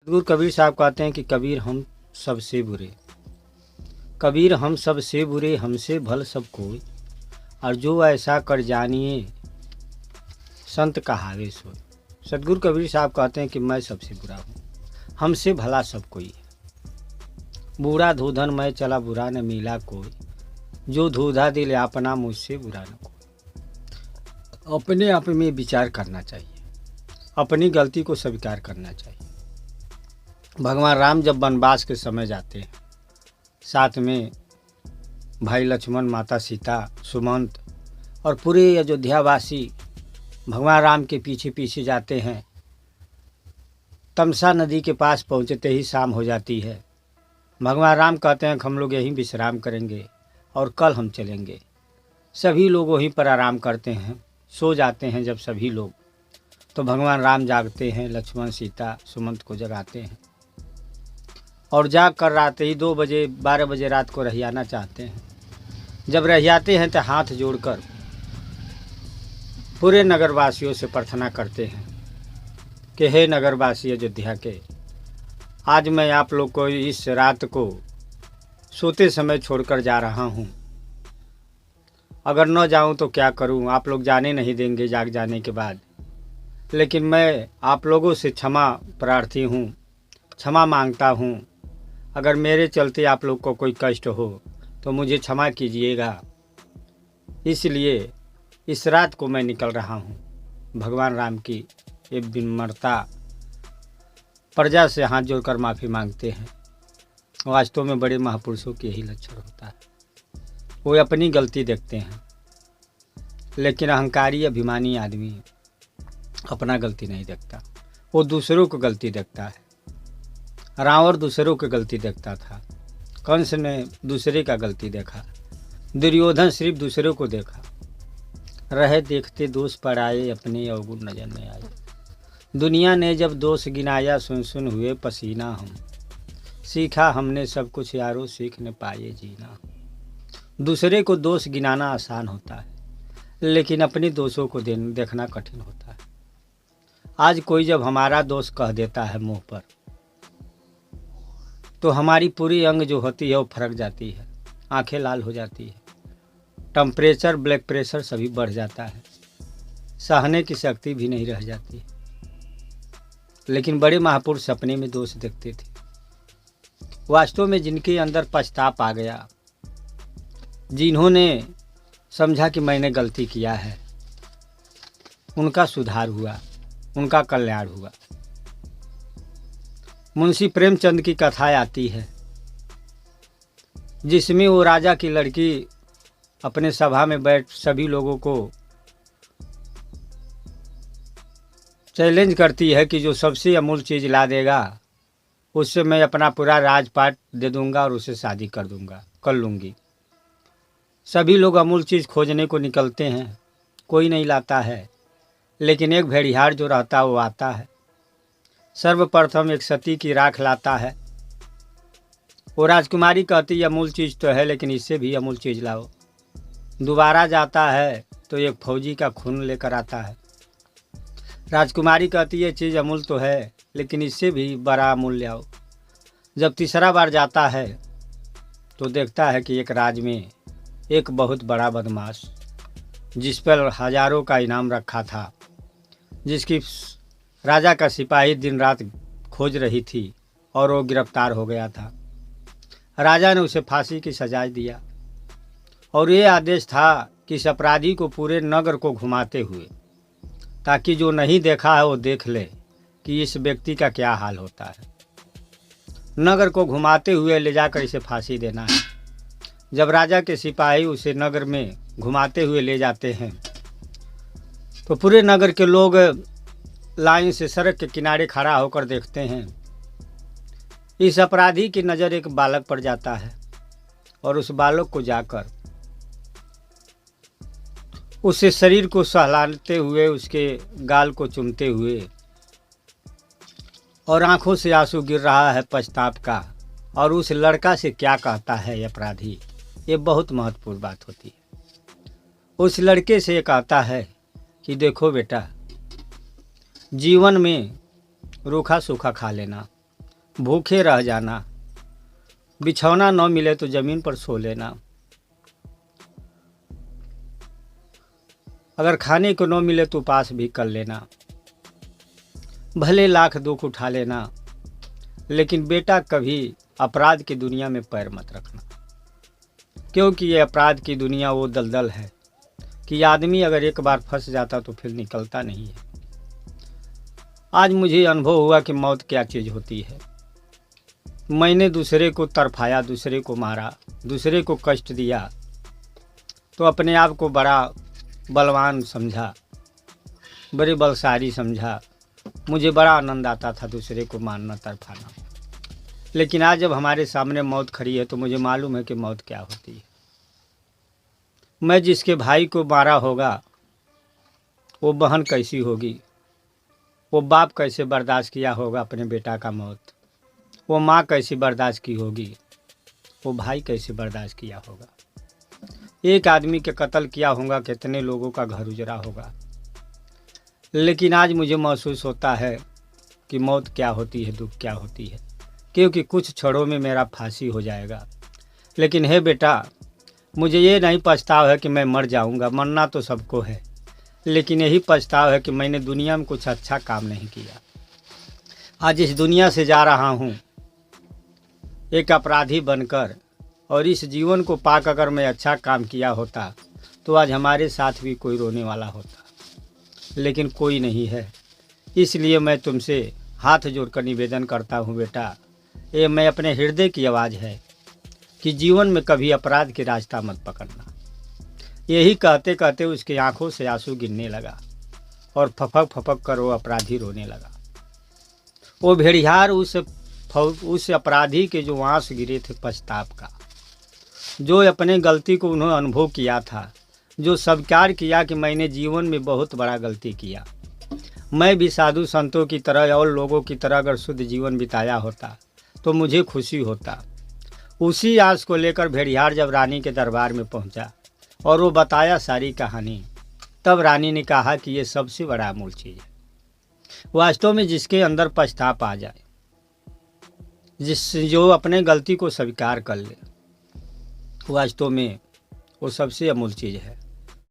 गुरु कबीर साहब कहते हैं कि कबीर हम सबसे बुरे, कबीर हम सबसे बुरे, हमसे भल सब कोई, और जो ऐसा कर जानिए संत कहावे सोई। सदगुरु कबीर साहब कहते हैं कि मैं सबसे बुरा हूँ, हमसे भला सब कोई है। बूढ़ा धूधन मैं चला बुरा न मिला कोई, जो धूधा दिल अपना मुझसे बुरा न कोई। अपने आप में विचार करना चाहिए, अपनी गलती को स्वीकार करना चाहिए। भगवान राम जब वनवास के समय जाते हैं, साथ में भाई लक्ष्मण, माता सीता, सुमंत और पूरे अयोध्यावासी भगवान राम के पीछे पीछे जाते हैं। तमसा नदी के पास पहुंचते ही शाम हो जाती है। भगवान राम कहते हैं कि हम लोग यहीं विश्राम करेंगे और कल हम चलेंगे। सभी लोग वहीं पर आराम करते हैं, सो जाते हैं। जब सभी लोग, तो भगवान राम जागते हैं, लक्ष्मण, सीता, सुमंत को जगाते हैं और जाग कर रात ही 2 बजे 12 बजे रात को रहियाना चाहते हैं। जब रहियाते हैं तो हाथ जोड़कर पूरे नगरवासियों से प्रार्थना करते हैं कि हे नगरवासी अयोध्या के, आज मैं आप लोग को इस रात को सोते समय छोड़कर जा रहा हूँ। अगर न जाऊँ तो क्या करूँ, आप लोग जाने नहीं देंगे जाग जाने के बाद। लेकिन मैं आप लोगों से क्षमा प्रार्थी हूँ, क्षमा मांगता हूँ। अगर मेरे चलते आप लोग को कोई कष्ट हो तो मुझे क्षमा कीजिएगा। इसलिए इस रात को मैं निकल रहा हूँ। भगवान राम की ये विनम्रता, प्रजा से हाथ जोड़कर माफ़ी मांगते हैं। वास्तव में बड़े महापुरुषों के यही लक्षण होता है। वो अपनी गलती देखते हैं, लेकिन अहंकारी अभिमानी आदमी अपना गलती नहीं देखता, वो दूसरों को गलती देखता है। रावण दूसरों की गलती देखता था, कंस ने दूसरे का गलती देखा, दुर्योधन सिर्फ दूसरों को देखा। रहे देखते दोष पड़ाए, अपने अवगुण नजर में आए। दुनिया ने जब दोष गिनाया, सुन सुन हुए पसीना हम। सीखा हमने सब कुछ यारो, सीख न पाए जीना। दूसरे को दोष गिनाना आसान होता है, लेकिन अपने दोषों को देखना कठिन होता है। आज कोई जब हमारा दोष कह देता है मुंह पर, तो हमारी पूरी अंग जो होती है वो फरक जाती है, आंखें लाल हो जाती है, टेम्परेचर, ब्लड प्रेशर सभी बढ़ जाता है, सहने की शक्ति भी नहीं रह जाती। लेकिन बड़े महापुरुष सपने में दोष देखते थे। वास्तव में जिनके अंदर पछताप आ गया, जिन्होंने समझा कि मैंने गलती किया है, उनका सुधार हुआ, उनका कल्याण हुआ। मुंशी प्रेमचंद की कथा आती है, जिसमें वो राजा की लड़की अपने सभा में बैठ सभी लोगों को चैलेंज करती है कि जो सबसे अमूल्य चीज़ ला देगा उससे मैं अपना पूरा राजपाट दे दूंगा और उसे शादी कर लूँगी। सभी लोग अमूल्य चीज़ खोजने को निकलते हैं, कोई नहीं लाता है, लेकिन एक भेड़िहार जो रहता है वो आता है। सर्वप्रथम एक सती की राख लाता है। वो राजकुमारी कहती है अमूल्य चीज़ तो है, लेकिन इससे भी अमूल्य चीज़ लाओ। दोबारा जाता है तो एक फौजी का खून लेकर आता है। राजकुमारी कहती है चीज़ अमूल्य तो है, लेकिन इससे भी बड़ा अमूल्य आओ। जब तीसरा बार जाता है तो देखता है कि एक राज में एक बहुत बड़ा बदमाश, जिस पर हजारों का इनाम रखा था, जिसकी राजा का सिपाही दिन रात खोज रही थी, और वो गिरफ्तार हो गया था। राजा ने उसे फांसी की सजा दिया और ये आदेश था कि इस अपराधी को पूरे नगर को घुमाते हुए, ताकि जो नहीं देखा है वो देख ले कि इस व्यक्ति का क्या हाल होता है। नगर को घुमाते हुए ले जाकर इसे फांसी देना है। जब राजा के सिपाही उसे नगर में घुमाते हुए ले जाते हैं तो पूरे नगर के लोग लाइन से सड़क के किनारे खड़ा होकर देखते हैं। इस अपराधी की नज़र एक बालक पर जाता है और उस बालक को जाकर उससे शरीर को सहलाते हुए, उसके गाल को चूमते हुए, और आंखों से आंसू गिर रहा है पछताप का, और उस लड़का से क्या कहता है ये अपराधी, ये बहुत महत्वपूर्ण बात होती है। उस लड़के से कहता है कि देखो बेटा, जीवन में रूखा सूखा खा लेना, भूखे रह जाना, बिछौना न मिले तो ज़मीन पर सो लेना, अगर खाने को न मिले तो उपवास भी कर लेना, भले लाख दुख उठा लेना, लेकिन बेटा कभी अपराध की दुनिया में पैर मत रखना, क्योंकि ये अपराध की दुनिया वो दलदल है कि आदमी अगर एक बार फंस जाता तो फिर निकलता नहीं है। आज मुझे अनुभव हुआ कि मौत क्या चीज़ होती है। मैंने दूसरे को तरफाया, दूसरे को मारा, दूसरे को कष्ट दिया, तो अपने आप को बड़ा बलवान समझा, बड़े बलशाली समझा। मुझे बड़ा आनंद आता था दूसरे को मारना, तरफाना। लेकिन आज जब हमारे सामने मौत खड़ी है तो मुझे मालूम है कि मौत क्या होती है। मैं जिसके भाई को मारा होगा वो बहन कैसी होगी, वो बाप कैसे बर्दाश्त किया होगा अपने बेटा का मौत, वो माँ कैसे बर्दाश्त की होगी, वो भाई कैसे बर्दाश्त किया होगा। एक आदमी के कत्ल किया होगा, कितने लोगों का घर उजड़ा होगा। लेकिन आज मुझे महसूस होता है कि मौत क्या होती है, दुख क्या होती है, क्योंकि कुछ क्षणों में मेरा फांसी हो जाएगा। लेकिन हे बेटा, मुझे ये नहीं पछताव है कि मैं मर जाऊंगा, मरना तो सबको है, लेकिन यही पछताव है कि मैंने दुनिया में कुछ अच्छा काम नहीं किया। आज इस दुनिया से जा रहा हूँ एक अपराधी बनकर, और इस जीवन को पाकर अगर मैं अच्छा काम किया होता तो आज हमारे साथ भी कोई रोने वाला होता, लेकिन कोई नहीं है। इसलिए मैं तुमसे हाथ जोड़कर निवेदन करता हूँ बेटा, ये मैं अपने हृदय की आवाज़ है कि जीवन में कभी अपराध की रास्ता मत पकड़ना। यही कहते कहते उसकी आंखों से आंसू गिरने लगा और फपक फपक कर वो अपराधी रोने लगा। वो भेड़ियार उस अपराधी के जो आंसू गिरे थे पछताप का, जो अपने गलती को उन्होंने अनुभव किया था, जो स्वीकार किया कि मैंने जीवन में बहुत बड़ा गलती किया, मैं भी साधु संतों की तरह और लोगों की तरह अगर शुद्ध जीवन बिताया होता तो मुझे खुशी होता। उसी आस को लेकर भेड़ियार जब रानी के दरबार में पहुंचा और वो बताया सारी कहानी, तब रानी ने कहा कि ये सबसे बड़ा अमूल्य चीज़ है। वास्तव में जिसके अंदर पछताप आ जाए, जो अपने गलती को स्वीकार कर ले, वास्तव में वो सबसे अमूल्य चीज़ है।